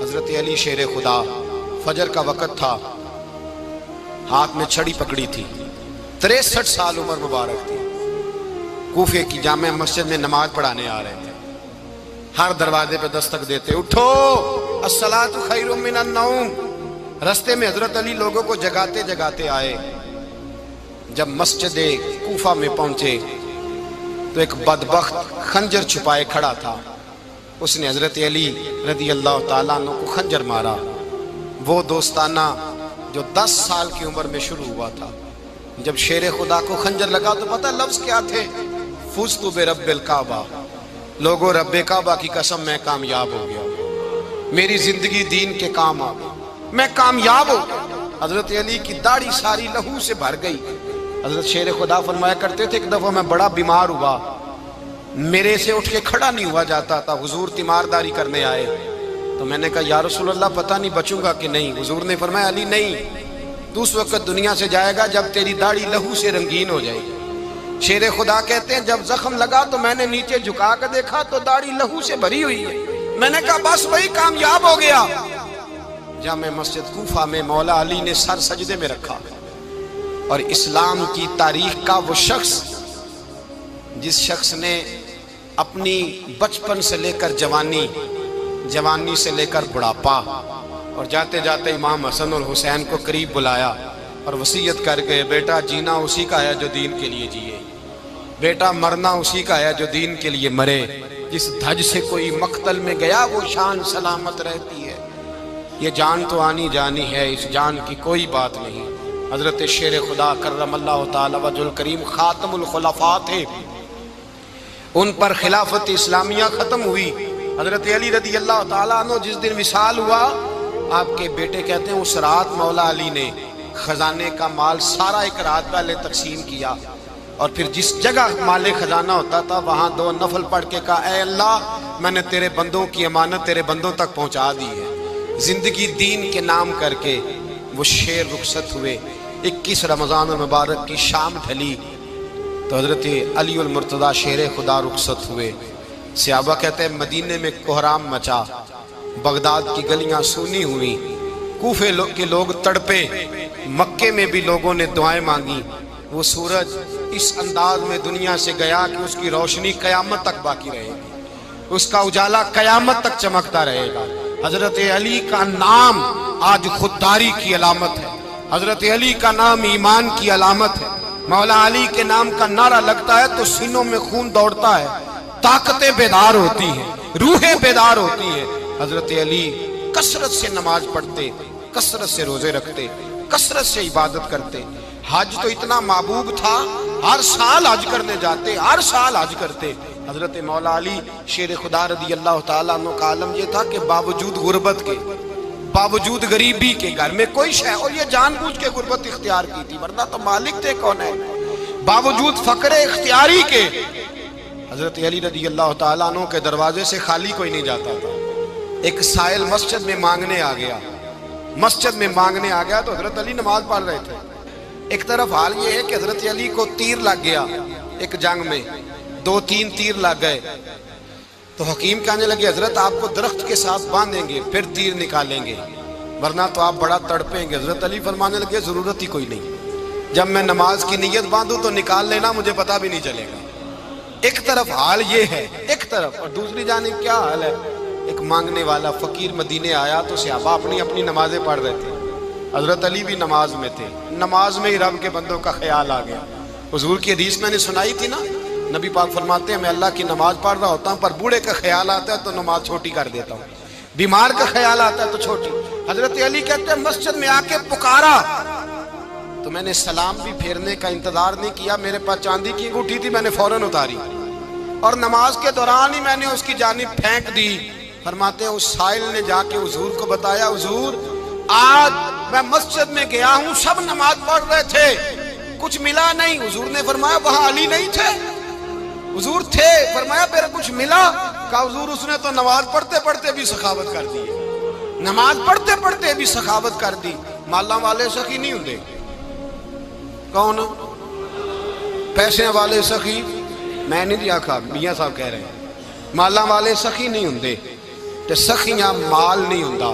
حضرت علی شیر خدا، فجر کا وقت تھا، ہاتھ میں چھڑی پکڑی تھی، 63 سال عمر مبارک تھی، کوفے کی جامع مسجد میں نماز پڑھانے آ رہے تھے۔ ہر دروازے پہ دستک دیتے، اٹھو الصلاۃ خیر من النوم۔ رستے میں حضرت علی لوگوں کو جگاتے جگاتے آئے۔ جب مسجد کوفہ میں پہنچے تو ایک بدبخت خنجر چھپائے کھڑا تھا، اس نے حضرت علی رضی اللہ تعالیٰ عنہ کو خنجر مارا۔ وہ دوستانہ جو 10 سال کی عمر میں شروع ہوا تھا، جب شیر خدا کو خنجر لگا تو پتہ لفظ کیا تھے؟ فزت برب الکعبہ، لوگوں رب کعبہ کی قسم میں کامیاب ہو گیا، میری زندگی دین کے کام آ گئی، میں کامیاب ہو گیا۔ حضرت علی کی داڑھی ساری لہو سے بھر گئی۔ حضرت شیر خدا فرمایا کرتے تھے، ایک دفعہ میں بڑا بیمار ہوا، میرے سے اٹھ کے کھڑا نہیں ہوا جاتا تھا، حضور تیمارداری کرنے آئے تو میں نے کہا یا رسول اللہ پتہ نہیں بچوں گا کہ نہیں۔ حضور نے فرمایا علی نہیں، تو اس وقت دنیا سے جائے گا جب تیری داڑھی لہو سے رنگین ہو جائے گی۔ شیر خدا کہتے ہیں جب زخم لگا تو میں نے نیچے جھکا کر دیکھا تو داڑھی لہو سے بھری ہوئی ہے، میں نے کہا بس وہی کامیاب ہو گیا۔ جامع مسجد کوفہ میں مولا علی نے سر سجدے میں رکھا، اور اسلام کی تاریخ کا وہ شخص جس شخص نے اپنی بچپن سے لے کر جوانی سے لے کر بڑھاپا، اور جاتے جاتے امام حسن اور حسین کو قریب بلایا اور وصیت کر گئے، بیٹا جینا اسی کا ہے جو دین کے لیے جیے، بیٹا مرنا اسی کا ہے جو دین کے لیے مرے، جس دھج سے کوئی مقتل میں گیا وہ شان سلامت رہتی ہے، یہ جان تو آنی جانی ہے، اس جان کی کوئی بات نہیں۔ حضرت شیر خدا کرم اللہ تعالی وجہ الکریم خاتم الخلفاء تھے، ان پر خلافت اسلامیہ ختم ہوئی۔ حضرت علی رضی اللہ تعالیٰ عنہ جس دن وصال ہوا، آپ کے بیٹے کہتے ہیں اس رات مولا علی نے خزانے کا مال سارا ایک رات پہلے تقسیم کیا، اور پھر جس جگہ مال خزانہ ہوتا تھا وہاں 2 نفل پڑھ کے کہا اے اللہ میں نے تیرے بندوں کی امانت تیرے بندوں تک پہنچا دی ہے۔ زندگی دین کے نام کر کے وہ شیر رخصت ہوئے۔ 21 رمضان المبارک کی شام ڈھلی تو حضرت علی المرتضیٰ شیر خدا رخصت ہوئے۔ صحابہ کہتے ہیں مدینے میں کوہرام مچا، بغداد کی گلیاں سونی ہوئی، کوفے کے لوگ تڑپے، مکے میں بھی لوگوں نے دعائیں مانگی۔ وہ سورج اس انداز میں دنیا سے گیا کہ اس کی روشنی قیامت تک باقی رہے گی، اس کا اجالا قیامت تک چمکتا رہے گا۔ حضرت علی کا نام آج خودداری کی علامت ہے، حضرت علی کا نام ایمان کی علامت ہے۔ مولا علی کے نام کا نعرہ لگتا ہے تو سینوں میں خون دوڑتا ہے، طاقتیں بیدار ہوتی ہیں، روحیں بیدار ہوتی ہیں۔ حضرت علی کثرت سے نماز پڑھتے، کثرت سے روزے رکھتے، کثرت سے عبادت کرتے۔ حج تو اتنا محبوب تھا، ہر سال حج کرنے جاتے، ہر سال حج کرتے۔ حضرت مولا علی شیر خدا رضی اللہ تعالیٰ عنہ کا عالم یہ تھا کہ باوجود غربت کے، باوجود غریبی کے، گھر میں کوئی شے، اور یہ جان بوجھ کے غربت اختیار کی تھی ورنہ تو مالک تھے کون ہے، باوجود فقر اختیاری کے حضرت علی رضی اللہ تعالیٰ عنہ کے دروازے سے خالی کوئی نہیں جاتا تھا۔ ایک سائل مسجد میں مانگنے آ گیا تو حضرت علی نماز پڑھ رہے تھے۔ ایک طرف حال یہ ہے کہ حضرت علی کو تیر لگ گیا، ایک جنگ میں 2-3 تیر لگ گئے، تو حکیم کہنے لگے حضرت آپ کو درخت کے ساتھ باندھیں گے پھر تیر نکالیں گے ورنہ تو آپ بڑا تڑپیں گے۔ حضرت علی فرمانے لگے ضرورت ہی کوئی نہیں، جب میں نماز کی نیت باندھوں تو نکال لینا، مجھے پتہ بھی نہیں چلے گا۔ ایک طرف حال یہ ہے، ایک طرف، اور دوسری جانب کیا حال ہے؟ ایک مانگنے والا فقیر مدینے آیا تو صحابہ اپنی نمازیں پڑھ رہے تھے، حضرت علی بھی نماز میں تھے، نماز میں ہی رب کے بندوں کا خیال آ گیا۔ حضور کی حدیث میں نے سنائی تھی نا، نبی پاک فرماتے ہیں میں اللہ کی نماز پڑھ رہا ہوتا ہوں پر بوڑھے کا خیال آتا ہے تو نماز چھوٹی کر دیتا ہوں، بیمار کا خیال آتا ہے تو چھوٹی۔ حضرت علی کہتے ہیں مسجد میں آ کے پکارا تو میں نے سلام بھی پھیرنے کا انتظار نہیں کیا، میرے پاس چاندی کی انگوٹھی تھی، میں نے فوراً اتاری اور نماز کے دوران ہی میں نے اس کی جانب پھینک دی۔ فرماتے ہیں اس سائل نے جا کے حضور کو بتایا حضور آج میں مسجد میں گیا ہوں، سب نماز پڑھ رہے تھے، کچھ ملا نہیں۔ حضور نے فرمایا وہاں علی نہیں تھے؟ حضور تھے۔ فرمایا میرے کچھ ملا؟ کہا حضور اس نے تو نماز پڑھتے پڑھتے بھی سخاوت کر دی، نماز پڑھتے پڑھتے بھی سخاوت کر دی۔ مالاں والے سخی نہیں ہوندے، کون؟ پیسے والے سخی میں نہیں دیا، میاں صاحب کہہ رہے ہیں ਮਾਲਾਂ ਵਾਲੇ ਸਖੀ ਨਹੀਂ ਹੁੰਦੇ ਤੇ ਸਖੀਆਂ ਮਾਲ ਨਹੀਂ ਹੁੰਦਾ।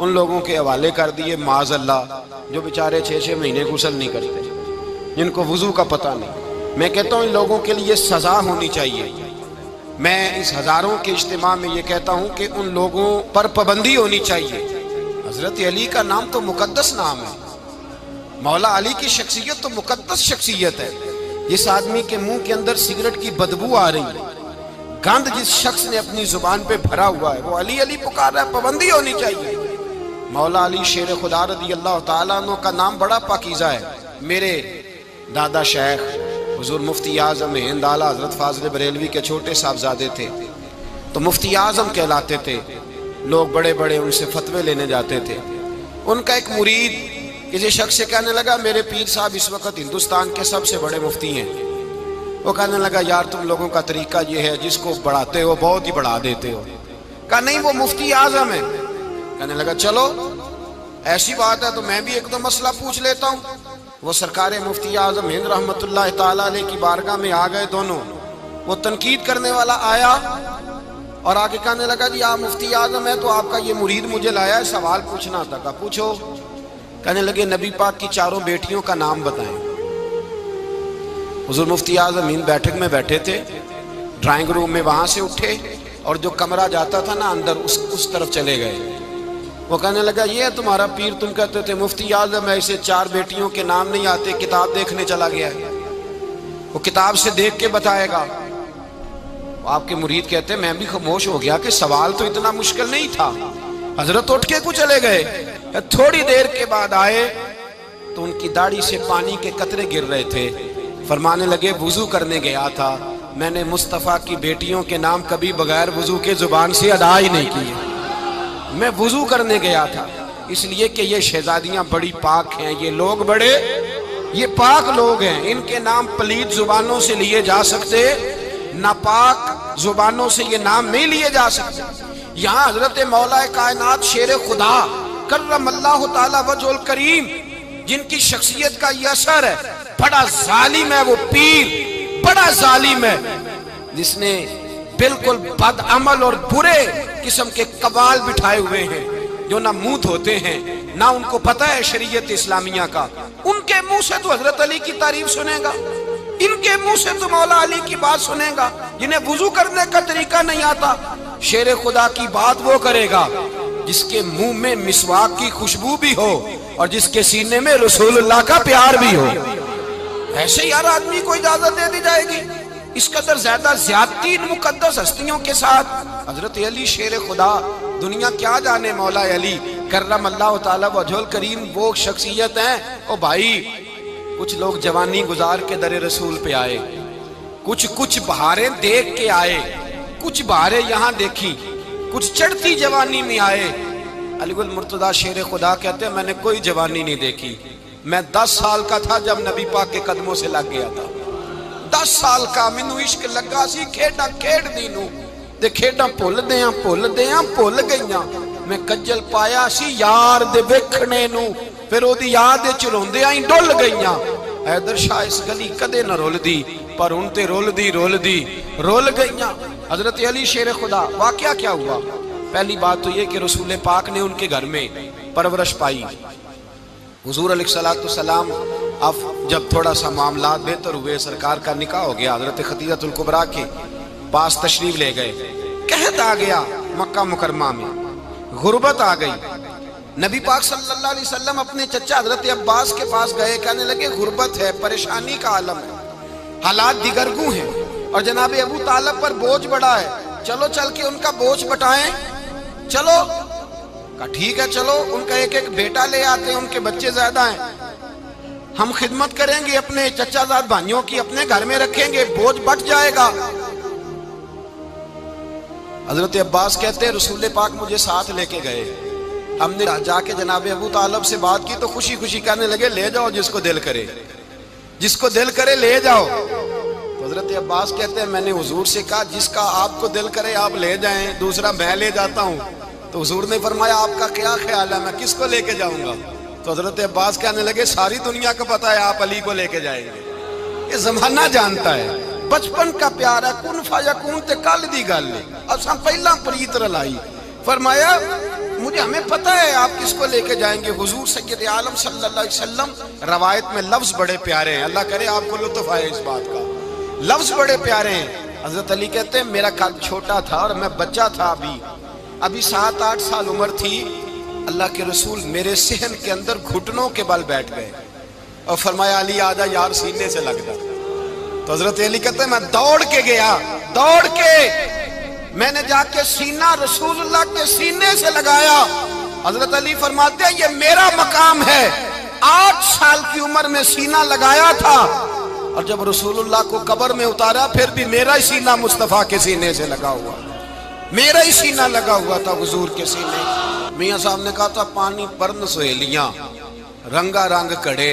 ان لوگوں کے حوالے کر دیے معاذ اللہ جو بیچارے 6 مہینے غسل نہیں کرتے، جن کو وضو کا پتہ نہیں۔ میں کہتا ہوں ان لوگوں کے لیے سزا ہونی چاہیے۔ میں اس ہزاروں کے اجتماع میں یہ کہتا ہوں کہ ان لوگوں پر پابندی ہونی چاہیے۔ حضرت علی کا نام تو مقدس نام ہے، مولا علی کی شخصیت تو مقدس شخصیت ہے۔ جس آدمی کے منہ کے اندر سگریٹ کی بدبو آ رہی ہے، گند جس شخص نے اپنی زبان پہ بھرا ہوا ہے، وہ علی علی پکار رہا ہے، پابندی ہونی چاہیے۔ مولا علی شیر خدا رضی اللہ تعالیٰ عنہ کا نام بڑا پاکیزہ ہے۔ میرے دادا شیخ حضور مفتی اعظم ہند اعلیٰ حضرت فاضل بریلوی کے چھوٹے صاحبزادے تھے، تو مفتی اعظم کہلاتے تھے، لوگ بڑے بڑے ان سے فتوے لینے جاتے تھے۔ ان کا ایک مرید کسی شخص سے کہنے لگا میرے پیر صاحب اس وقت ہندوستان کے سب سے بڑے مفتی ہیں۔ وہ کہنے لگا یار تم لوگوں کا طریقہ یہ ہے جس کو بڑھاتے ہو بہت ہی بڑھا دیتے ہو۔ کہا نہیں وہ مفتی اعظم ہے۔ کہنے لگا چلو ایسی بات ہے تو میں بھی ایک دو مسئلہ پوچھ لیتا ہوں۔ وہ سرکار مفتی اعظم ہند رحمت اللہ تعالیٰ علیہ کی بارگاہ میں آ گئے دونوں۔ وہ تنقید کرنے والا آیا اور آگے کہنے لگا جی آپ مفتی اعظم ہے تو آپ کا یہ مرید مجھے لایا ہے، سوال پوچھنا تھا۔ کہا پوچھو۔ کہنے لگے نبی پاک کی 4 بیٹیوں کا نام بتائیں۔ حضور مفتی اعظم ہند بیٹھک میں بیٹھے تھے، ڈرائنگ روم میں، وہاں سے اٹھے اور جو کمرہ جاتا تھا نا اندر اس طرف چلے گئے۔ وہ کہنے لگا یہ ہے تمہارا پیر، تم کہتے تھے مفتی اعظم ہے، اسے 4 بیٹیوں کے نام نہیں آتے، کتاب دیکھنے چلا گیا ہے، وہ کتاب سے دیکھ کے بتائے گا۔ آپ کے مرید کہتے میں بھی خاموش ہو گیا کہ سوال تو اتنا مشکل نہیں تھا۔ حضرت اٹھ کے کو چلے گئے۔ تھوڑی دیر کے بعد آئے تو ان کی داڑھی سے پانی کے قطرے گر رہے تھے۔ فرمانے لگے وضو کرنے گیا تھا، میں نے مصطفیٰ کی بیٹیوں کے نام کبھی بغیر وضو کے زبان سے ادا ہی نہیں کیے۔ میں وضو کرنے گیا تھا، اس لیے کہ یہ شہزادیاں بڑی پاک ہیں، یہ لوگ بڑے یہ پاک لوگ ہیں، ان کے نام پلید زبانوں سے لیے جا سکتے، ناپاک زبانوں سے یہ نام نہیں لیے جا سکتے۔ یہاں حضرت مولا کائنات شیر خدا کرم اللہ تعالی وجہ الکریم جن کی شخصیت کا یہ اثر ہے، بڑا ظالم ہے وہ پیر، بڑا ظالم ہے جس نے بالکل بد عمل اور برے قسم کے قبال بٹھائے ہوئے ہیں، جو نہ منہ دھوتے ہیں نہ ان کو پتہ ہے شریعت اسلامیہ کا۔ ان کے منہ سے تو حضرت علی کی تعریف سنے گا، ان کے منہ سے تو مولا علی کی بات سنے گا، جنہیں وضو کرنے کا طریقہ نہیں آتا۔ شیر خدا کی بات وہ کرے گا جس کے منہ میں مسواک کی خوشبو بھی ہو اور جس کے سینے میں رسول اللہ کا پیار بھی ہو۔ ایسے ہی ہر آدمی کو اجازت دے دی جائے گی؟ اس قدر زیادہ زیادتی ان مقدس ہستیوں کے ساتھ۔ حضرت علی شیر خدا، دنیا کیا جانے مولا علی کرم اللہ تعالی وجہ الکریم وہ شخصیت ہیں۔ او بھائی کچھ لوگ جوانی گزار کے در رسول پہ آئے، کچھ بہاریں دیکھ کے آئے، کچھ بہاریں یہاں دیکھی، کچھ چڑھتی جوانی میں آئے۔ علی گل مرتضیٰ شیر خدا کہتے ہیں میں نے کوئی جوانی نہیں دیکھی، میں 10 سال کا تھا جب نبی پاک کے قدموں سے لگ گیا تھا۔ 10 سال کا مینوں عشق لگا سی، کھیڈاں کھیڈ دی نوں تے کھیڈاں بھول گئیاں، میں کجل پایا سی یار دے ویکھنے نوں، پھر او دی یاد وچ روندیاں ہی ڈل گئیاں۔ حیدر شاہ اس گلی کدے نہ رول دی، پر ان تے رول گئیاں۔ حضرت علی شیر خدا، واقعہ کیا ہوا؟ پہلی بات تو یہ کہ رسول پاک نے ان کے گھر میں پرورش پائی۔ حضور علیہ السلام اب جب تھوڑا سا معاملات بہتر ہوئے، سرکار کا نکاح ہو گیا، حضرت خدیجہ الکبریٰ کے پاس تشریف لے گئے۔ قحط آ گیا مکہ مکرمہ میں، غربت آ گئی۔ نبی پاک صلی اللہ علیہ وسلم اپنے چچا حضرت عباس کے پاس گئے، کہنے لگے غربت ہے، پریشانی کا عالم ہے، حالات دیگرگوں ہیں اور جناب ابو طالب پر بوجھ بڑا ہے، چلو چل کے ان کا بوجھ بٹائیں۔ چلو کہا ٹھیک ہے، چلو ان کا ایک بیٹا لے آتے ہیں، ان کے بچے زیادہ ہیں، ہم خدمت کریں گے اپنے چچا زاد بھائیوں کی، اپنے گھر میں رکھیں گے، بوجھ بٹ جائے گا۔ حضرت عباس کہتے ہیں رسول پاک مجھے ساتھ لے کے گئے، ہم نے جا کے جناب ابو طالب سے بات کی تو خوشی خوشی کہنے لگے لے جاؤ جس کو دل کرے، جس کو دل کرے لے جاؤ۔ تو حضرت عباس کہتے ہیں میں نے حضور سے کہا جس کا آپ کو دل کرے آپ لے جائیں، دوسرا میں لے جاتا ہوں۔ تو حضور نے فرمایا آپ کا کیا خیال ہے، میں کس کو لے کے جاؤں گا؟ تو حضرت عباس کہنے لگے ساری دنیا کو پتا ہے آپ علی کو لے کے جائیں گے، یہ زمانہ جانتا ہے، بچپن کا پیار ہے، کن فیکون تے کل دی گل ہے، اساں پہلا پریت رلائی۔ فرمایا مجھے ہمیں پتہ ہے آپ کس کو لے کے جائیں گے، حضور سید عالم صلی اللہ علیہ وسلم۔ روایت میں لفظ بڑے پیارے ہیں، اللہ کرے آپ کو لطف آئے اس بات کا، لفظ بڑے پیارے ہیں۔ حضرت علی کہتے ہیں میرا قد چھوٹا تھا اور میں بچہ تھا، ابھی 7-8 سال عمر تھی، اللہ کے رسول میرے صحن کے اندر گھٹنوں کے بل بیٹھ گئے اور فرمایا علی آجا یار سینے سے لگ جا۔ تو حضرت علی کہتے ہیں میں دوڑ کے گیا، دوڑ کے میں نے جا کے سینہ رسول اللہ کے سینے سے لگایا۔ حضرت علی فرماتے ہیں یہ میرا مقام ہے، 8 سال کی عمر میں سینہ لگایا تھا، اور جب رسول اللہ کو قبر میں اتارا پھر بھی میرا ہی سینہ مصطفیٰ کے سینے سے لگا ہوا، میرا ہی سینہ لگا ہوا تھا حضور کے سینے۔ میاں صاحب نے کہا تھا پانی پرن سہیلیاں رنگا رنگ کڑے،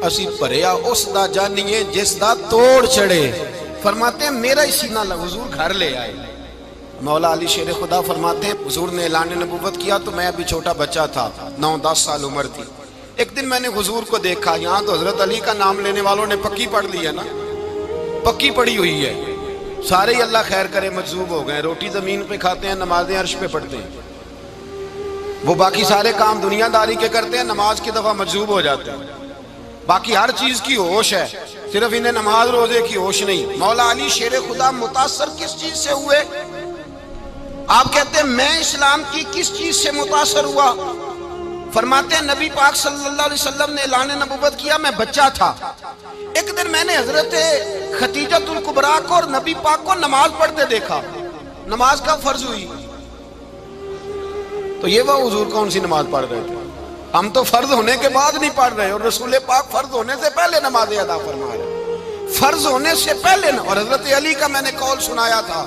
اسی پریا اس دا جانیے جس دا توڑ چڑے۔ فرماتے ہیں میرا ہی سینہ لگا، حضور گھر لے آئے۔ مولا علی شیر خدا فرماتے ہیں حضور نے اعلان نبوت کیا تو میں ابھی چھوٹا بچہ تھا، 9-10 سال عمر تھی۔ ایک دن میں نے حضور کو دیکھا، یہاں تو حضرت علی کا نام لینے والوں نے پکی پڑھ لی ہے نا، پکی پڑھی ہوئی ہے، سارے ہی اللہ خیر کرے مجذوب ہو گئے، روٹی زمین پہ کھاتے ہیں، نمازیں عرش پہ پڑھتے ہیں، وہ باقی سارے کام دنیا داری کے کرتے ہیں، نماز کی دفعہ مجذوب ہو جاتے ہیں، باقی ہر چیز کی ہوش ہے، صرف انہیں نماز روزے کی ہوش نہیں۔ مولا علی شیر خدا متاثر کس چیز سے ہوئے؟ آپ کہتے ہیں میں اسلام کی کس چیز سے متاثر ہوا؟ فرماتے ہیں نبی پاک صلی اللہ علیہ وسلم نے اعلان نبوت کیا، میں بچہ تھا، ایک دن میں نے حضرت خدیجۃ الکبریٰ کو اور نبی پاک کو نماز پڑھتے دیکھا، نماز کا فرض ہوئی، تو یہ وہ حضور کون سی نماز پڑھ رہے تھے؟ ہم تو فرض ہونے کے بعد نہیں پڑھ رہے، اور رسول پاک فرض ہونے سے پہلے نماز ادا فرما رہے، فرض ہونے سے پہلے۔ اور حضرت علی کا میں نے قول سنایا تھا،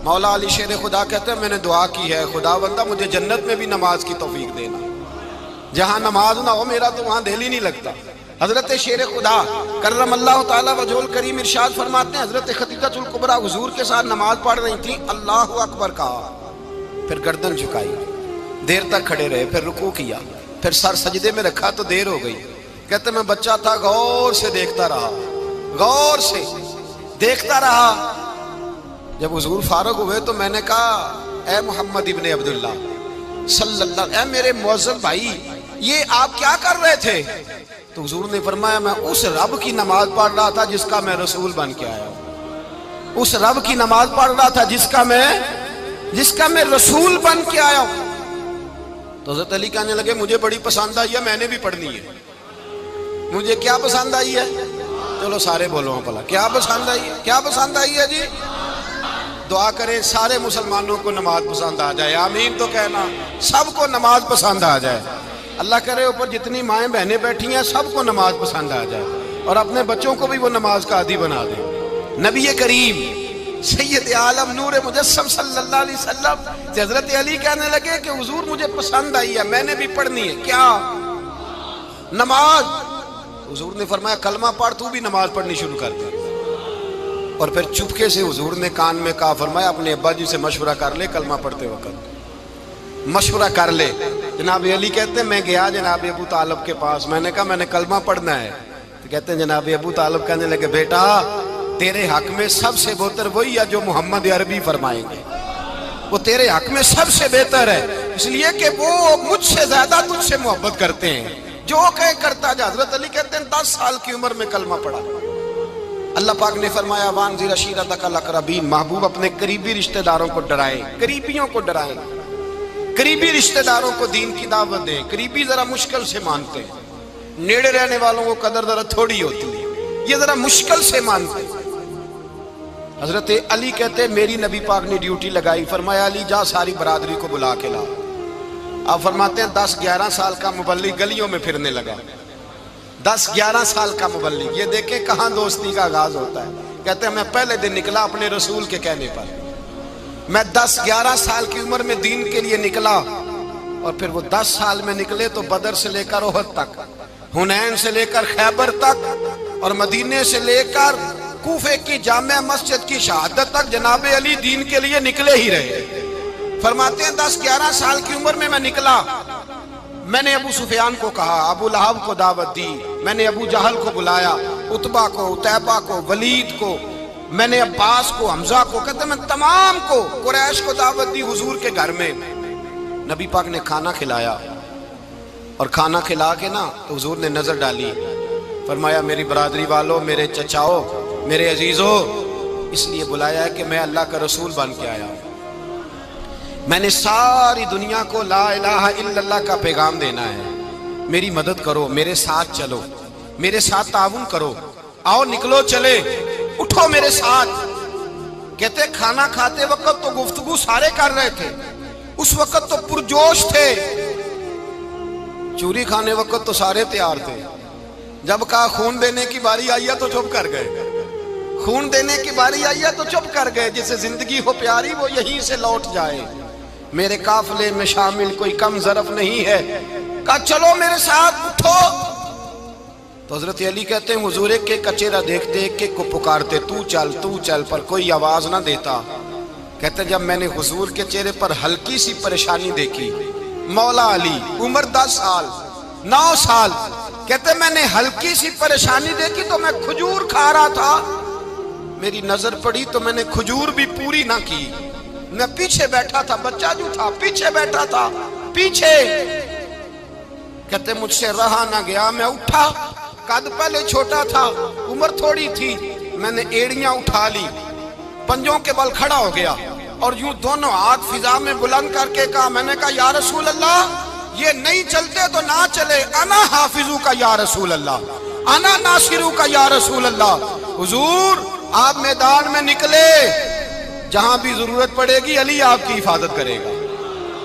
مولا علی شیر خدا کہتے ہیں میں نے دعا کی ہے خدا بندہ مجھے جنت میں بھی نماز کی توفیق دینا، جہاں نماز نہ ہو میرا تو وہاں دل ہی نہیں لگتا۔ حضرت شیر خدا کرم اللہ تعالیٰ وجہ الکریم ارشاد فرماتے ہیں حضرت خدیجۃ الکبریٰ حضور کے ساتھ نماز پڑھ رہی تھی، اللہ اکبر کہا، پھر گردن جھکائی، دیر تک کھڑے رہے، پھر رکوع کیا، پھر سر سجدے میں رکھا تو دیر ہو گئی۔ کہتے میں بچہ تھا، غور سے دیکھتا رہا، غور سے دیکھتا رہا۔ جب حضور فارغ ہوئے تو میں نے کہا اے محمد ابن عبداللہ صلی اللہ، اے میرے معزز بھائی یہ آپ کیا کر رہے تھے؟ تو حضور نے فرمایا میں اس رب کی نماز پڑھ رہا تھا جس کا میں رسول بن کے آیا ہوں، اس رب کی نماز پڑھ رہا تھا جس کا میں رسول بن کے آیا ہوں۔ تو حضرت علی کہنے لگے مجھے بڑی پسند آئی ہے، میں نے بھی پڑھنی ہے۔ مجھے کیا پسند آئی ہے؟ چلو سارے بولو پلا، کیا پسند آئی ہے؟ کیا پسند آئی ہے جی؟ دعا کریں سارے مسلمانوں کو نماز پسند آ جائے، آمین تو کہنا، سب کو نماز پسند آ جائے۔ اللہ کرے اوپر جتنی مائیں بہنیں بیٹھی ہیں سب کو نماز پسند آ جائے، اور اپنے بچوں کو بھی وہ نماز کا عادی بنا دیں۔ نبی کریم سید عالم نور مجسم صلی اللہ علیہ وسلم سے حضرت علی کہنے لگے کہ حضور مجھے پسند آئی ہے، میں نے بھی پڑھنی ہے، کیا؟ نماز۔ حضور نے فرمایا کلمہ پڑھ، تو بھی نماز پڑھنی شروع کر دے۔ اور پھر چپکے سے حضور نے کان میں کہا، فرمایا اپنے ابا جی سے مشورہ کر لے، کلمہ پڑھتے وقت مشورہ کر لے۔ جناب علی کہتے ہیں میں گیا جناب ابو طالب کے پاس، میں نے کہا میں نے کلمہ پڑھنا ہے، تو کہتے ہیں جناب ابو طالب کہنے لگے بیٹا تیرے حق میں سب سے بہتر وہی ہے جو محمد عربی فرمائیں گے، وہ تیرے حق میں سب سے بہتر ہے، اس لیے کہ وہ مجھ سے زیادہ تجھ سے محبت کرتے ہیں، جو کہے کرتا جا۔ حضرت علی کہتے ہیں 10 سال کی عمر میں کلمہ پڑھا۔ اللہ پاک نے فرمایا وانذر عشیرتک الاقربین، محبوب اپنے قریبی رشتہ داروں کو ڈرائیں، قریبیوں کو ڈرائیں، قریبی رشتہ داروں کو دین کی دعوت دیں۔ قریبی ذرا مشکل سے مانتے ہیں، نیڑے رہنے والوں کو قدر ذرا تھوڑی ہوتی ہے، یہ ذرا مشکل سے مانتے ہیں۔ حضرت علی کہتے ہیں میری نبی پاک نے ڈیوٹی لگائی، فرمایا علی جا ساری برادری کو بلا کے لا۔ آپ فرماتے ہیں 10-11 سال کا مبلغ گلیوں میں پھرنے لگا، 10-11 سال کا مبلغ، یہ دیکھیں کہاں دوستی کا آغاز ہوتا ہے۔ کہتے ہیں میں پہلے دن نکلا اپنے رسول کے کہنے پر، میں 10-11 سال کی عمر میں دین کے لیے نکلا، اور پھر وہ 10 سال میں نکلے تو بدر سے لے کر احد تک، حنین سے لے کر خیبر تک، اور مدینے سے لے کر کوفے کی جامع مسجد کی شہادت تک جناب علی دین کے لیے نکلے ہی رہے۔ فرماتے ہیں 10-11 سال کی عمر میں نکلا، میں نے ابو سفیان کو کہا، ابو لہب کو دعوت دی، میں نے ابو جہل کو بلایا، عتبہ کو، عتیبہ کو، ولید کو، میں نے عباس کو، حمزہ کو، کہتے میں تمام کو، قریش کو دعوت دی حضور کے گھر میں۔ نبی پاک نے کھانا کھلایا اور کھانا کھلا کے نا تو حضور نے نظر ڈالی، فرمایا میری برادری والوں، میرے چچاؤ، میرے عزیزوں، اس لیے بلایا ہے کہ میں اللہ کا رسول بن کے آیا ہوں، میں نے ساری دنیا کو لا الہ الا اللہ کا پیغام دینا ہے، میری مدد کرو، میرے ساتھ چلو، میرے ساتھ تعاون کرو، آؤ نکلو چلے، اٹھو میرے ساتھ۔ کہتے کھانا کھاتے وقت تو گفتگو سارے کر رہے تھے، اس وقت تو پرجوش تھے، چوری کھانے وقت تو سارے تیار تھے، جب کہا خون دینے کی باری آئی ہے تو چپ کر گئے، خون دینے کی باری آئی ہے تو چپ کر گئے، جسے زندگی ہو پیاری وہ یہیں سے لوٹ جائے، میرے قافلے میں شامل کوئی کم ظرف نہیں ہے، کہا چلو میرے ساتھ اٹھو۔ تو حضرت علی کہتے ہیں حضور ایک کا چہرہ دیکھتے ایک ایک کو پکارتے، تو چل، پر کوئی آواز نہ دیتا۔ کہتے ہیں جب میں نے حضور کے چہرے پر ہلکی سی پریشانی دیکھی، مولا علی عمر 10 سال 9 سال، کہتے ہیں میں نے ہلکی سی پریشانی دیکھی تو میں کھجور کھا رہا تھا، میری نظر پڑی تو میں نے کھجور بھی پوری نہ کی، میں پیچھے بیٹھا تھا، بچہ جو تھا پیچھے بیٹھا تھا، پیچھے۔ کہتے ہیں مجھ سے رہا نہ گیا، میں اٹھا، قد پہلے چھوٹا تھا، عمر تھوڑی تھی، میں نے ایڑیاں اٹھا لی، پنجوں کے بل کھڑا ہو گیا اور یوں دونوں ہاتھ فضا میں بلند کر کے کہا، میں نے کہا یا رسول اللہ یہ نہیں چلتے تو نہ چلے، انا حافظو کا یا رسول اللہ، انا ناصرو کا یا رسول اللہ۔ حضور آپ میدان میں نکلے، جہاں بھی ضرورت پڑے گی علی آپ کی حفاظت کرے گا،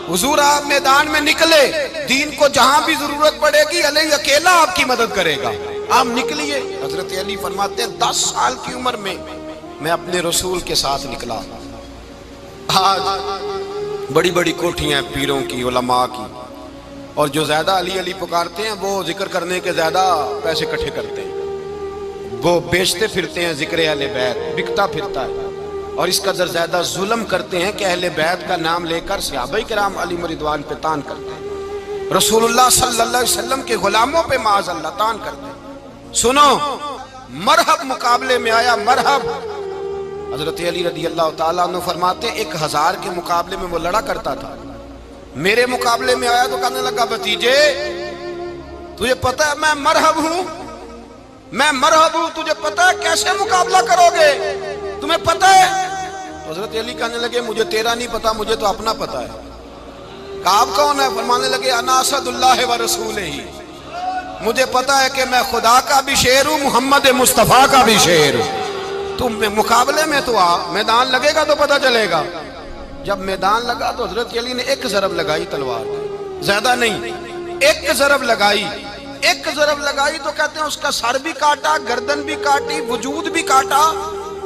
حضور آپ میدان میں نکلے، دین کو جہاں بھی ضرورت پڑے گی علی اکیلا آپ کی مدد کرے گا، آپ نکلیے۔ حضرت علی فرماتے ہیں 10 سال کی عمر میں میں اپنے رسول کے ساتھ نکلا۔ آج بڑی بڑی کوٹھیاں پیروں کی، علماء کی، اور جو زیادہ علی علی پکارتے ہیں وہ ذکر کرنے کے زیادہ پیسے اکٹھے کرتے ہیں، وہ بیچتے پھرتے ہیں ذکر اہل بیت، بکتا پھرتا ہے، اور اس قدر زیادہ ظلم کرتے ہیں کہ اہل بیت کا نام لے کر صحابہ کرام علی رضوان پہ تان کرتے ہیں، رسول اللہ صلی اللہ علیہ وسلم کے غلاموں پہ معاذ اللہ تان کرتے ہیں۔ سنو، مرحب مقابلے میں آیا، مرحب۔ حضرت علی رضی اللہ تعالیٰ عنہ فرماتے ہیں 1000 کے مقابلے میں وہ لڑا کرتا تھا، میرے مقابلے میں آیا تو کہنے لگا بھتیجے تجھے پتہ ہے میں مرحب ہوں، میں مرحب ہوں، تجھے پتہ ہے کیسے مقابلہ کرو گے، تمہیں پتہ ہے؟ حضرت علی کہنے لگے مجھے تیرا نہیں پتا، مجھے تو اپنا پتہ ہے۔ کہا آپ کون ہے؟ فرمانے لگے انا اسد اللہ و رسولہ، مجھے پتہ ہے کہ میں خدا کا بھی شیر ہوں، محمد مصطفیٰ کا بھی شیر ہوں، تم مقابلے میں تو آ، میدان لگے گا تو پتہ چلے گا۔ جب میدان لگا تو حضرت علی نے ایک ضرب لگائی تلوار، زیادہ نہیں، ایک ضرب لگائی، ایک ضرب لگائی تو کہتے ہیں اس کا سر بھی کاٹا، گردن بھی کاٹی، وجود بھی کاٹا،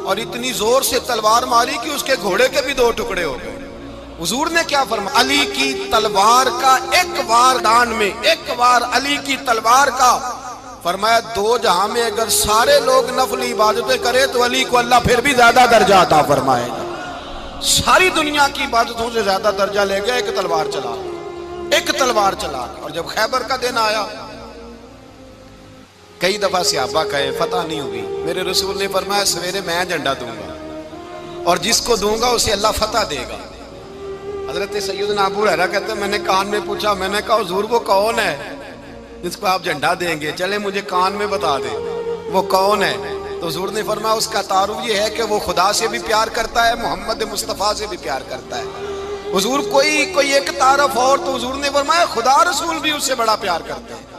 اور اتنی زور سے تلوار ماری کہ اس کے گھوڑے کے بھی 2 ٹکڑے ہو گئے۔ حضور نے کیا فرمایا؟ علی کی تلوار کا ایک وار دان میں، ایک وار علی کی تلوار کا، فرمایا 2 جہاں میں اگر سارے لوگ نفلی عبادتیں کرے تو علی کو اللہ پھر بھی زیادہ درجہ عطا فرمائے گا، ساری دنیا کی عبادتوں سے زیادہ درجہ لے گیا ایک تلوار چلا، ایک تلوار چلا۔ اور جب خیبر کا دن آیا، کئی دفعہ صحابہ کہے فتح نہیں ہوگی، میرے رسول نے فرمایا سویرے میں جھنڈا دوں گا اور جس کو دوں گا اسے اللہ فتح دے گا۔ حضرت سیدنا ابو ہریرہ کہتے ہیں میں نے کان میں پوچھا، میں نے کہا حضور وہ کون ہے جس کو آپ جھنڈا دیں گے؟ چلے مجھے کان میں بتا دیں وہ کون ہے۔ تو حضور نے فرمایا اس کا تعارف یہ ہے کہ وہ خدا سے بھی پیار کرتا ہے، محمد مصطفیٰ سے بھی پیار کرتا ہے۔ حضور کوئی ایک تعارف اور، تو حضور نے فرمایا خدا رسول بھی اس سے بڑا پیار کرتے ہیں۔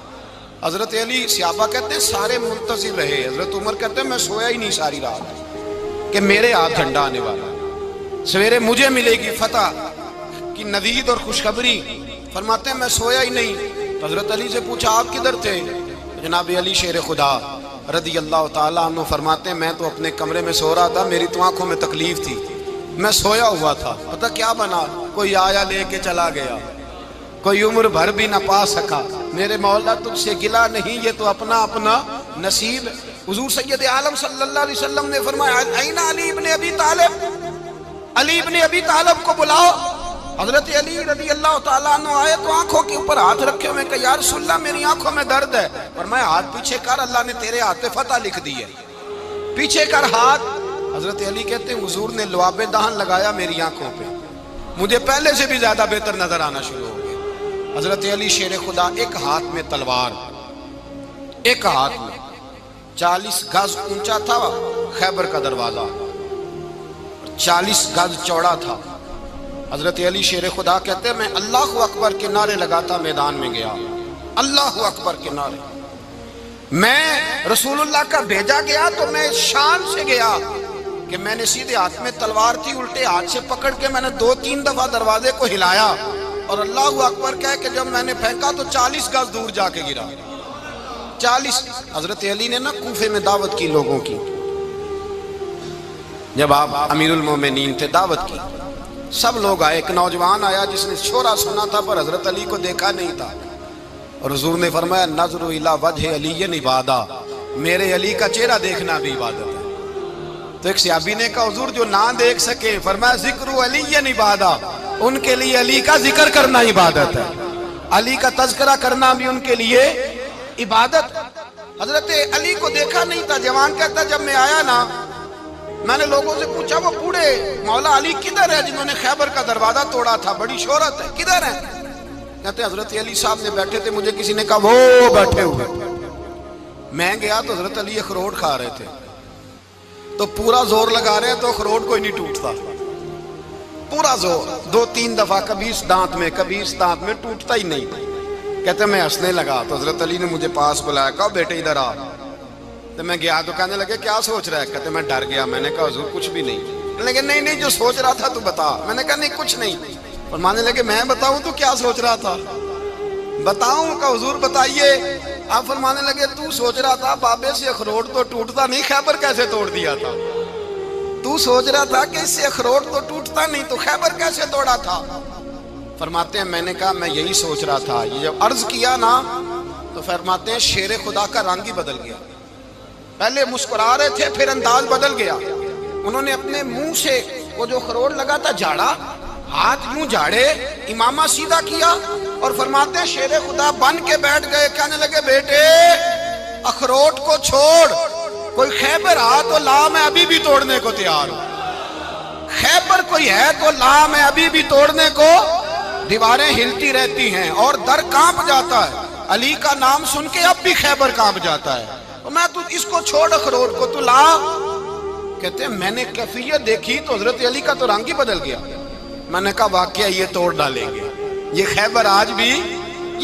حضرت علی صحابہ کہتے ہیں سارے منتظر رہے، حضرت عمر کہتے ہیں میں سویا ہی نہیں ساری رات کہ میرے ہاتھ جھنڈا آنے والا، سویرے مجھے ملے گی فتح کی نوید اور خوشخبری۔ فرماتے ہیں میں سویا ہی نہیں۔ تو حضرت علی سے پوچھا آپ کدھر تھے؟ جناب علی شیر خدا رضی اللہ تعالیٰ عنہ فرماتے ہیں میں تو اپنے کمرے میں سو رہا تھا، میری تو آنکھوں میں تکلیف تھی، میں سویا ہوا تھا، پتہ کیا بنا، کوئی آیا لے کے چلا گیا، کوئی عمر بھر بھی نہ پا سکا، میرے مولا تجھ سے گلا نہیں، یہ تو اپنا اپنا نصیب۔ حضور سید عالم صلی اللہ علیہ وسلم نے فرمایا این علی ابن ابی طالب، علی ابن ابی طالب کو بلاؤ۔ حضرت علی رضی اللہ تعالیٰ عنہ آئے تو آنکھوں کے اوپر ہاتھ رکھے ہوئے کہ یا رسول اللہ میری آنکھوں میں درد ہے، فرمایا ہاتھ پیچھے کر، اللہ نے تیرے ہاتھ پہ فتح لکھ دی ہے، پیچھے کر ہاتھ۔ حضرت علی کہتے ہیں حضور نے لعاب دہن لگایا میری آنکھوں پہ، مجھے پہلے سے بھی زیادہ بہتر نظر آنا شروع ہو گیا۔ حضرت علی شیر خدا، ایک ہاتھ میں تلوار، ایک ہاتھ میں 40 گز اونچا تھا خیبر کا دروازہ، 40 گز چوڑا تھا۔ حضرت علی شیر خدا کہتے ہیں میں اللہ اکبر کے نعرے لگاتا میدان میں گیا، اللہ اکبر کے نعرے۔ میں رسول اللہ کا بھیجا گیا تو میں شان سے گیا کہ میں نے سیدھے ہاتھ میں تلوار تھی، الٹے ہاتھ سے پکڑ کے میں نے 2-3 دفعہ دروازے کو ہلایا اور اللہ اکبر کہہ کہ جب میں نے پھینکا تو 40 گز دور جا کے گرا۔ 40۔ حضرت علی نے نا کوفے میں دعوت کی لوگوں کی، جب آپ امیر المومنین تھے، دعوت کی، سب لوگ آئے۔ ایک نوجوان آیا جس نے شورا سنا تھا پر حضرت علی کو دیکھا نہیں تھا، اور حضور نے فرمایا نظر الی وجہ علی عبادہ، میرے علی کا چہرہ دیکھنا بھی عبادت ہے۔ تو ایک صحابی نے کہا حضور جو نہ دیکھ سکے، فرمایا ذکر علی عبادہ، ان کے لیے علی کا ذکر کرنا عبادت ہے، علی کا تذکرہ کرنا بھی ان کے لیے عبادت۔ حضرت علی کو دیکھا نہیں تھا۔ جوان کہتا جب میں آیا نا، میں نے لوگوں سے پوچھا وہ بوڑھے مولا علی کدھر ہے جنہوں نے خیبر کا دروازہ توڑا تھا، بڑی شہرت ہے، کدھر ہے؟ کہتے ہیں حضرت علی صاحب نے بیٹھے تھے، مجھے کسی نے کہا وہ بیٹھے ہوئے۔ میں گیا تو حضرت علی اخروٹ کھا رہے تھے، تو پورا زور لگا رہے ہیں تو اخروٹ کوئی نہیں ٹوٹتا، پورا زور 2-3 دفعہ، کبھی اس دانت میں کبھی اس دانت میں، ٹوٹتا ہی نہیں۔ کہتے ہیں میں ہنسنے لگا تو حضرت علی نے مجھے پاس بلایا، کہا بیٹے ادھر آ۔ تو میں گیا تو کہنے لگے کیا سوچ رہا ہے؟ کہتے میں ڈر گیا۔ میں نے کہا حضور کچھ بھی نہیں۔ لیکن نہیں جو سوچ رہا تھا تو بتا۔ میں نے کہا نہیں کچھ نہیں۔ فرمانے لگے میں بتاؤں تو کیا سوچ رہا تھا؟ بتاؤں؟ کہ حضور بتائیے۔ آپ فرمانے لگے تو سوچ رہا تھا بابے سے اخروٹ تو ٹوٹتا نہیں، خیبر کیسے توڑ دیا تھا؟ تو سوچ رہا تھا کہ اس سے اخروٹ تو ٹوٹتا نہیں تو خیبر کیسے توڑا تھا؟ فرماتے ہیں میں نے کہا میں یہی سوچ رہا تھا۔ یہ جب عرض کیا نا تو فرماتے ہیں شیر خدا کا رنگ ہی بدل گیا، پہلے مسکرا رہے تھے پھر انداز بدل گیا۔ انہوں نے اپنے منہ سے وہ جو خروٹ لگا تھا جھاڑا، ہاتھ یوں جھاڑے، امامہ سیدھا کیا اور فرماتے ہیں شیر خدا بن کے بیٹھ گئے۔ کہنے لگے بیٹے اخروٹ کو چھوڑ، کوئی خیبر آ تو لا، میں ابھی بھی توڑنے کو تیار ہوں۔ خیبر کوئی ہے تو لا، میں ابھی بھی توڑنے کو۔ دیواریں ہلتی رہتی ہیں اور در کانپ جاتا ہے، علی کا نام سن کے اب بھی خیبر کانپ جاتا ہے۔ میں تو اس کو چھوڑ اخروٹ کو تو لا۔ کہتے ہیں میں نے کیفیت دیکھی تو حضرت علی کا تو رنگ ہی بدل گیا۔ میں نے کہا واقعہ یہ توڑ ڈالیں گے، یہ خیبر آج بھی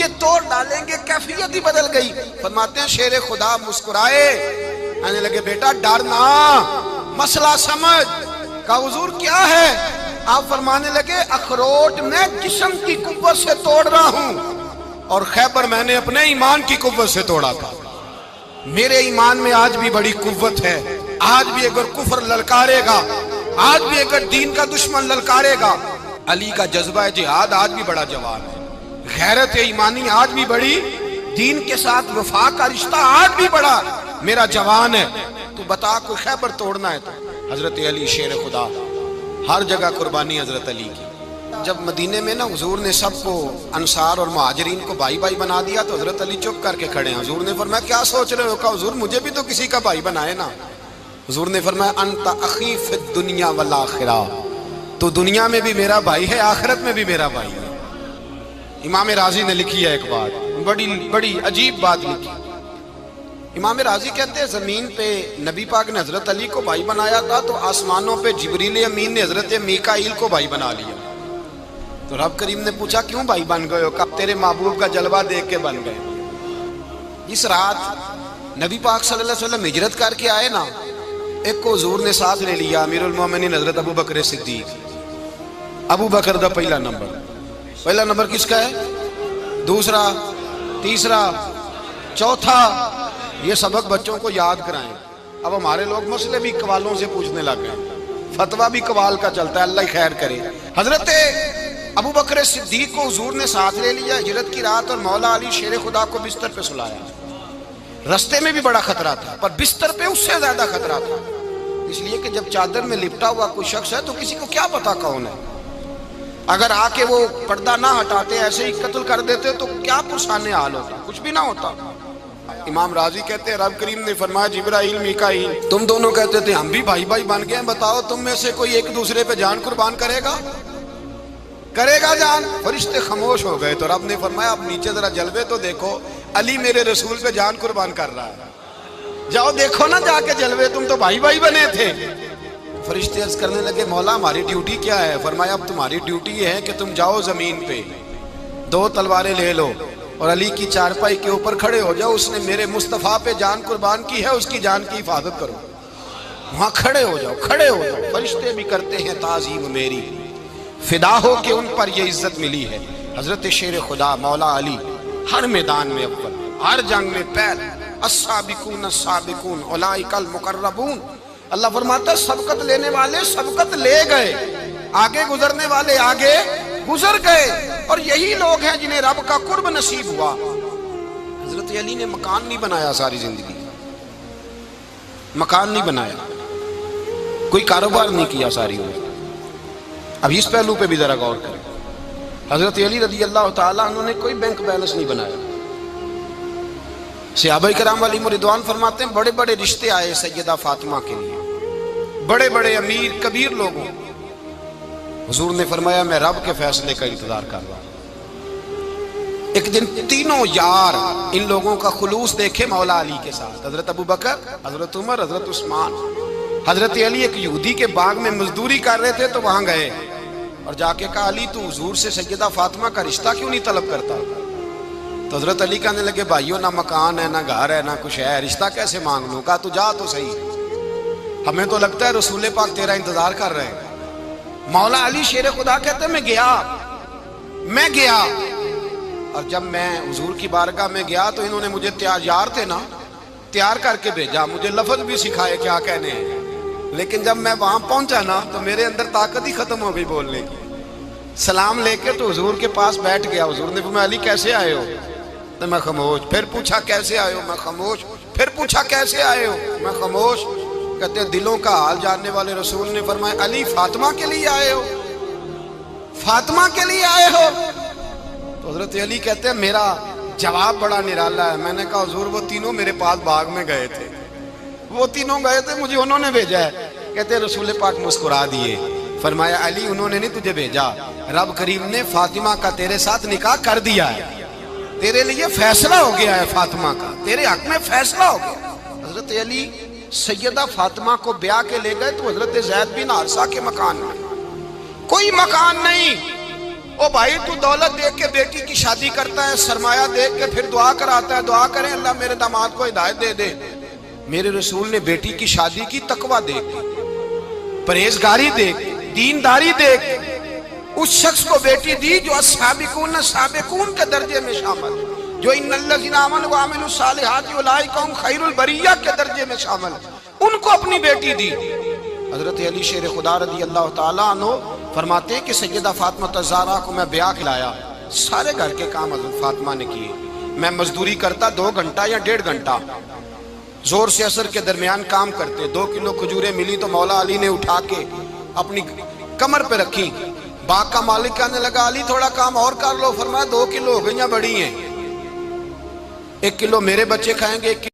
یہ توڑ ڈالیں گے، کیفیت ہی بدل گئی۔ فرماتے ہیں شیر خدا مسکرائے، کہنے لگے بیٹا ڈرنا، مسئلہ سمجھ۔ کہا حضور کیا ہے؟ آپ فرمانے لگے اخروٹ میں جسم کی قوت سے توڑ رہا ہوں اور خیبر میں نے اپنے ایمان کی قوت سے توڑا تھا۔ میرے ایمان میں آج بھی بڑی قوت ہے، آج بھی اگر کفر للکارے گا، آج بھی اگر دین کا دشمن للکارے گا، علی کا جذبہ جہاد آج بھی بڑا جوان ہے، غیرت ایمانی آج بھی بڑی، دین کے ساتھ وفا کا رشتہ آج بھی بڑا میرا جوان ہے۔ تو بتا کوئی خیبر توڑنا ہے تو حضرت علی شیر خدا، ہر جگہ قربانی حضرت علی کی۔ جب مدینے میں نا حضور نے سب کو انصار اور مہاجرین کو بھائی بھائی بنا دیا تو حضرت علی چپ کر کے کھڑے ہیں۔ حضور نے فرمایا کیا سوچ رہے ہو؟ کہا حضور مجھے بھی تو کسی کا بھائی بنائے نا۔ حضور نے فرمایا انت اخی فی الدنیا والآخرہ، تو دنیا میں بھی میرا بھائی ہے، آخرت میں بھی میرا بھائی ہے۔ امام راضی نے لکھی ہے ایک بات، بڑی عجیب بات لکھی۔ امام راضی کہتے ہیں زمین پہ نبی پاک نے حضرت علی کو بھائی بنایا تھا تو آسمانوں پہ جبریل امین نے حضرت میکائیل کو بھائی بنا لیا۔ تو رب کریم نے پوچھا کیوں بھائی بن گئے ہو؟ کہا تیرے محبوب کا جلوہ دیکھ کے بن گئے۔ اس رات نبی پاک صلی اللہ علیہ وسلم ہجرت کر کے آئے نا، ایک کو حضور نے ساتھ لے لیا، امیر المومنین حضرت ابو بکر صدیق۔ ابو بکر دا پہلا نمبر کس کا ہے؟ دوسرا، تیسرا، چوتھا۔ یہ سبق بچوں کو یاد کرائیں۔ اب ہمارے لوگ مسئلے بھی قوالوں سے پوچھنے لگ گئے، فتویٰ بھی قوال کا چلتا ہے، اللہ خیر کرے۔ حضرت ابو بکر صدیق کو حضور نے ساتھ لے لیا ہجرت کی رات، اور مولا علی شیر خدا کو بستر پہ سلایا۔ رستے میں بھی بڑا خطرہ تھا پر بستر پہ اس سے زیادہ خطرہ تھا، اس لیے کہ جب چادر میں لپٹا ہوا کوئی شخص ہے تو کسی کو کیا پتا کون ہے، اگر آ کے وہ پردہ نہ ہٹاتے ایسے ہی قتل کر دیتے تو کیا پرسانے حال ہوتا، کچھ بھی نہ ہوتا۔ امام راضی کہتے ہیں رب کریم نے فرمایا جبرائیل میکائیل تم دونوں کہتے تھے ہم بھی بھائی بھائی بن گئے ہیں، بتاؤ تم میں سے کوئی ایک دوسرے پہ جان قربان کرے گا؟ کرے گا جان؟ فرشتے خاموش ہو گئے تو رب نے فرمایا اب نیچے ذرا جلوے تو دیکھو، علی میرے رسول پہ جان قربان کر رہا ہے، جاؤ دیکھو نا جا کے جلوے، تم تو بھائی بھائی بنے تھے۔ فرشتے عرض کرنے لگے مولا ہماری ڈیوٹی کیا ہے؟ فرمایا اب تمہاری ڈیوٹی یہ ہے کہ تم جاؤ زمین پہ، 2 تلواریں لے لو اور علی کی چارپائی کے اوپر کھڑے ہو جاؤ، اس نے میرے مصطفیٰ پہ جان قربان کی ہے، اس کی جان کی حفاظت کرو۔ وہاں کھڑے ہو جاؤ، کھڑے ہو جاؤ۔ فرشتے بھی کرتے ہیں تعظیم میری، فدا ہو کہ ان پر یہ عزت ملی ہے۔ حضرت شیر خدا مولا علی ہر میدان میں اول، ہر جنگ میں پہل، السابقون السابقون اولئک المقربون۔ اللہ فرماتا ہے سبقت لینے والے سبقت لے گئے، آگے گزرنے والے آگے گزر گئے، اور یہی لوگ ہیں جنہیں رب کا قرب نصیب ہوا۔ حضرت علی نے مکان نہیں بنایا ساری زندگی، مکان نہیں بنایا، کوئی کاروبار نہیں کیا ساری عمر۔ اب اس پہلو پہ بھی ذرا غور کریں، حضرت علی رضی اللہ تعالیٰ انہوں نے کوئی بینک بیلنس نہیں بنایا۔ صحابہ کرام علیہم رضوان فرماتے ہیں بڑے بڑے رشتے آئے سیدہ فاطمہ کے لیے، بڑے بڑے امیر کبیر لوگوں، حضور نے فرمایا میں رب کے فیصلے کا انتظار کر رہا ہوں۔ ایک دن تینوں یار ان لوگوں کا خلوص دیکھے مولا علی کے ساتھ، حضرت ابو بکر، حضرت عمر، حضرت عثمان۔ حضرت علی ایک یہودی کے باغ میں مزدوری کر رہے تھے تو وہاں گئے اور جا کے کہا علی تو حضور سے سیدہ فاطمہ کا رشتہ کیوں نہیں طلب کرتا؟ تو حضرت علی کہنے لگے بھائیو نہ مکان ہے، نہ گھر ہے، نہ کچھ ہے، رشتہ کیسے مانگ لوں؟ کہا تو جا تو صحیح، ہمیں تو لگتا ہے رسول پاک تیرا انتظار کر رہے ہیں۔ مولا علی شیر خدا کہتے ہیں میں گیا اور جب میں حضور کی بارگاہ میں گیا تو انہوں نے مجھے یار تھے نا، تیار کر کے بھیجا، مجھے لفظ بھی سکھائے کیا کہنے ہیں، لیکن جب میں وہاں پہنچا نا تو میرے اندر طاقت ہی ختم ہو گئی بولنے کی۔ سلام لے کے تو حضور کے پاس بیٹھ گیا، حضور نے فرمایا علی کیسے آئے ہو؟ تو میں خاموش، پھر پوچھا کیسے آئے ہو؟ میں خاموش، پھر پوچھا کیسے آئے ہو؟ میں خاموش۔ کہتے ہیں دلوں کا حال جاننے والے رسول نے فرمایا علی فاطمہ کے لیے آئے ہو؟ فاطمہ کے لیے آئے ہو؟ تو حضرت علی کہتے ہیں میرا جواب بڑا نرالا ہے۔ میں نے کہا حضور وہ تینوں میرے پاس باغ میں گئے تھے، وہ تینوں گئے تھے، مجھے انہوں نے بھیجا ہے۔ کہتے ہیں رسول پاک مسکرا دیے، فرمایا علی انہوں نے نہیں تجھے بھیجا، رب کریم نے فاطمہ کا تیرے ساتھ نکاح کر دیا ہے، تیرے لیے فیصلہ ہو گیا ہے، فاطمہ کا تیرے حق میں فیصلہ ہو گیا۔ حضرت علی سیدہ فاطمہ کو بیاہ کے لے گئے تو حضرت زید بن حارثہ کے مکان میں، کوئی مکان نہیں۔ او بھائی تو دولت دیکھ کے بیٹی کی شادی کرتا ہے، سرمایہ دیکھ کے پھر دعا کراتا ہے، دعا کریں اللہ میرے داماد کو ہدایت دے دے۔ میرے رسول نے بیٹی کی شادی کی تقوی دیکھ کے، پرہیزگاری دیکھ کے، دینداری دیکھ کے، اس شخص کو بیٹی دی جو السابقون السابقون کے درجے میں شامل، جو ان الذین آمنوا وعملوا الصالحات اولئک هم خیر البریہ کے درجے میں شامل، ان کو اپنی بیٹی دی۔ حضرت علی شیر خدا رضی اللہ تعالیٰ عنہ فرماتے ہیں کہ سیدہ فاطمہ الزہرا کو میں بیاہ کھلایا، سارے گھر کے کام حضرت فاطمہ نے کیے، میں مزدوری کرتا 2 گھنٹہ یا 1.5 گھنٹہ، زور سے عصر کے درمیان کام کرتے، 2 کلو کھجوریں ملی تو مولا علی نے اٹھا کے اپنی کمر پہ رکھی۔ باغ کا مالک کہنے لگا علی تھوڑا کام اور کر لو، فرمایا 2 کلو ہو گئی ہیں، بڑی ہیں، 1 کلو میرے بچے کھائیں گے، 1